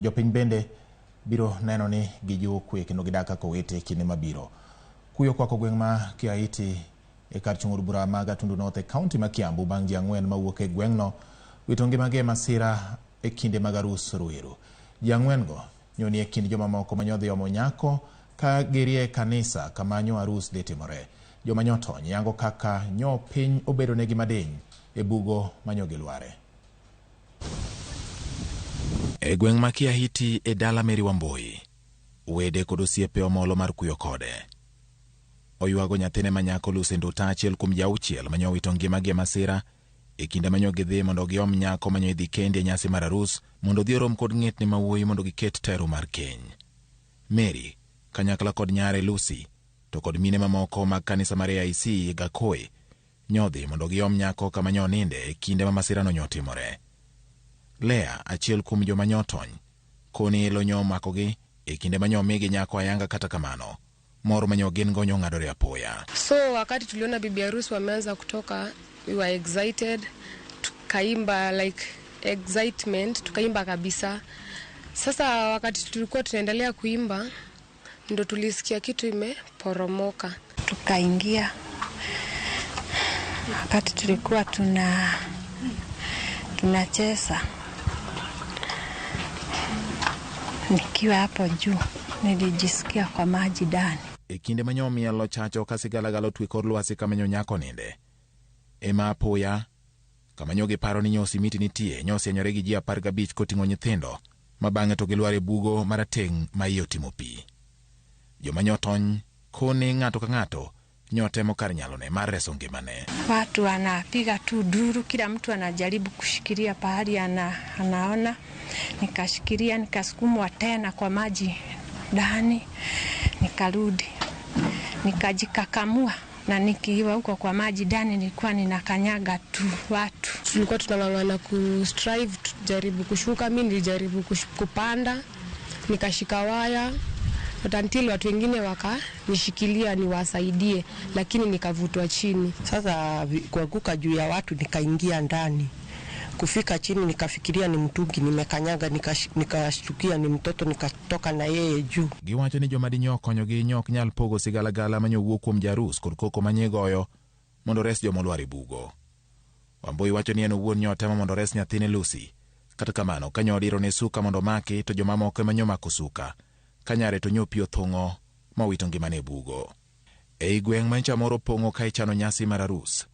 Jopiny bende biro neno ni gijiwo kwe kendo gidak kaka owete kinde mabiro. Kuyo kwako gweng' ma Kiaiti e kar chung'ur bura ma Gatundu North e kaunti ma Kiambu bang' ji ang'wen mawuok e gweng'no wito ngimagi e masira e kinde mag arus Ruiru. Ji ang'wen-go nyoni e kind joma moko manyodhi omo nyako ka girie kanisa kama nyo arus dhi timore. Joma nyotony yango kaka nyo piny obedo negi madiny e bugo manyo gilware. E gweng' ma Kiaiti e dala Mary Wambui, wede kod osiepe omolo mar kuyo kode. Oywago nyathine manyako Lucy Nduta, achiel kuom jauchiel manyo wito ngimagi e masira e kinde manyo gidhi mondo giom nyako manyo idhi kendi e nyasi mar arus mondo odhi orom kod ng'etne mawuoyi mondo giket tero mar keny. Mary kanyakla kod nyare Lucy to kod mine mamoko mag kanisa mar AIC Gakoe nyodhi mondo giom nyako kama nyo ninde e kinde ma masirano nyo timore. Lea, achiel kuom joma nyotony, koni ilo nyo makogi e kinde manyo migi nyako ayanga, kata kamano moro manyo gin-go nyo ng'adore apoya. So wakati tuliona bibi harusi wameanza kutoka, we were excited, tukaimba like excitement, tukaimba kabisa. Sasa wakati tulikuwa tunaendelea kuimba ndo tulisikia kitu imeporomoka. Tukaingia. Wakati tulikuwa tunacheza, nikiwa hapo juu nilijisikia kwa maji ndani. E kinde manyo mielo chacho kasigalagalo twi kor lwasi kamanyo nyako ninde. Ema apoya kamanyo giparo ni nyosi miti nitie, nyosi anyore gi ji 15 koting'o nyithindo ma bang'e to gilware bugo marateng' ma iye otimo pi. Joma nyotony koni ng'ato ka ng'ato nyotemo kar nyalone mar reso ngimane. Watu wanapiga tu duru, kila mtu anajaribu kushikilia pahali anaona. Nikashikilia, nikasukumwa tena kwa maji ndani, nikarudi, nikajikakamua, na nikiwa huko kwa maji ndani nilikuwa ninakanyaga tu watu. Tulikuwa tunang'ang'ana kustrive, tujaribu kushuka. Mimi nilijaribu kupanda, nikashika waya until watu wengine wakanishikilia niwasaidie, lakini nikavutwa chini. Sasa kuanguka juu ya watu nikaingia ndani. Kufika chini nikafikiria ni mtungi nimekanyaga, nikashtukia ni mtoto, nikatoka na yeye juu. Giwacho ni joma dinyo konyogi nyok nyal pogo sigalagala manyo wuok kuom jarus kod koko manyegoyo mondo res jomolwar e bugo. Wambui wacho ni en owuon nyotemo mondo res nyathine Lucy, kata kamano kanyo odiro ne suka mondo maki to joma moko manyo mako suka kanyare to nyopi othung'o mawito ngimane e bugo. Ei gweng' mancha moro pong'o ka ichano nyasi mar arus,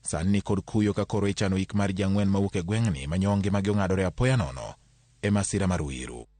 sani kod kuyo ka koro ichano ik mar ji ang'wen mawuok e gweng'ni manyo ngimagi ong'adore apoya nono e masira mar Ruiru.